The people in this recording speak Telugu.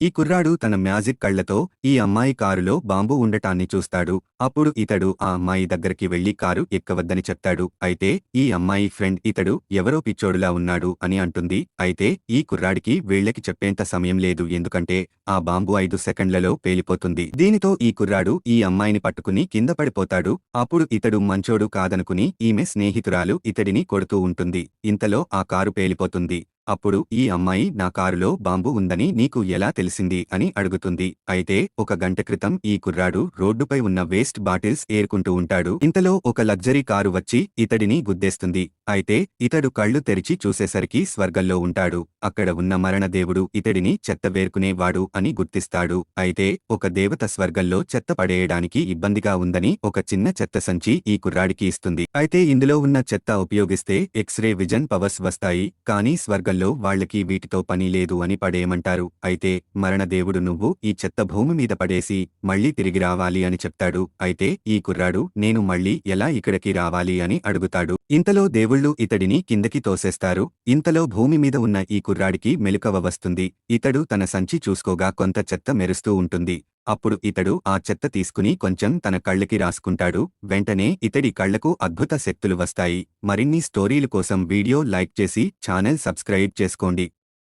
ఈ కుర్రాడు తన మ్యాజిక్ కళ్లతో ఈ అమ్మాయి కారులో బాంబు ఉండటాన్ని చూస్తాడు. అప్పుడు ఇతడు ఆ అమ్మాయి దగ్గరికి వెళ్లి కారు ఎక్కవద్దని చెప్తాడు. అయితే ఈ అమ్మాయి ఫ్రెండ్ ఇతడు ఎవరో పిచ్చోడులా ఉన్నాడు అని అంటుంది. అయితే ఈ కుర్రాడికి వీళ్ళకి చెప్పేంత సమయం లేదు, ఎందుకంటే ఆ బాంబు 5 సెకండ్లలో పేలిపోతుంది. దీనితో ఈ కుర్రాడు ఈ అమ్మాయిని పట్టుకుని కింద పడిపోతాడు. అప్పుడు ఇతడు మంచోడు కాదనుకుని ఈమె స్నేహితురాలు ఇతడిని కొడుతూ ఉంటుంది. ఇంతలో ఆ కారు పేలిపోతుంది. అప్పుడు ఈ అమ్మాయి నా కారులో బాంబు ఉందని నీకు ఎలా తెలిసింది అని అడుగుతుంది. అయితే 1 గంట క్రితం ఈ కుర్రాడు రోడ్డుపై ఉన్న వేస్ట్ బాటిల్స్ ఏరుకుంటూ ఉంటాడు. ఇంతలో ఒక లగ్జరీ కారు వచ్చి ఇతడిని గుద్దేస్తుంది. అయితే ఇతడు కళ్ళు తెరిచి చూసేసరికి స్వర్గంలో ఉంటాడు. అక్కడ ఉన్న మరణదేవుడు ఇతడిని చెత్త వేరుకునేవాడు అని గుర్తిస్తాడు. అయితే ఒక దేవత స్వర్గంలో చెత్త పడేయడానికి ఇబ్బందిగా ఉందని ఒక చిన్న చెత్త సంచి ఈ కుర్రాడికి ఇస్తుంది. అయితే ఇందులో ఉన్న చెత్త ఉపయోగిస్తే ఎక్స్రే విజన్ పవర్స్ వస్తాయి, కానీ స్వర్గంలో వాళ్ళకి వీటితో పని లేదు అని పడేయమంటారు. అయితే మరణదేవుడు నువ్వు ఈ చెత్త భూమి మీద పడేసి మళ్లీ తిరిగి రావాలి అని చెప్తాడు. అయితే ఈ కుర్రాడు నేను మళ్లీ ఎలా ఇక్కడికి రావాలి అని అడుగుతాడు. ఇంతలో దేవుళ్ళు ఇతడిని కిందకి తోసేస్తారు. ఇంతలో భూమి మీద ఉన్న ఈ కుర్రాడికి మెలకువ వస్తుంది. ఇతడు తన సంచి చూసుకోగా కొంత చెత్త మెరుస్తూ ఉంటుంది. అప్పుడు ఇతడు ఆ చెత్త తీసుకుని కొంచెం తన కళ్ళకి రాసుకుంటాడు. వెంటనే ఇతడి కళ్లకు అద్భుత శక్తులు వస్తాయి. మరిన్ని స్టోరీల కోసం వీడియో లైక్ చేసి ఛానల్ సబ్స్క్రైబ్ చేసుకోండి.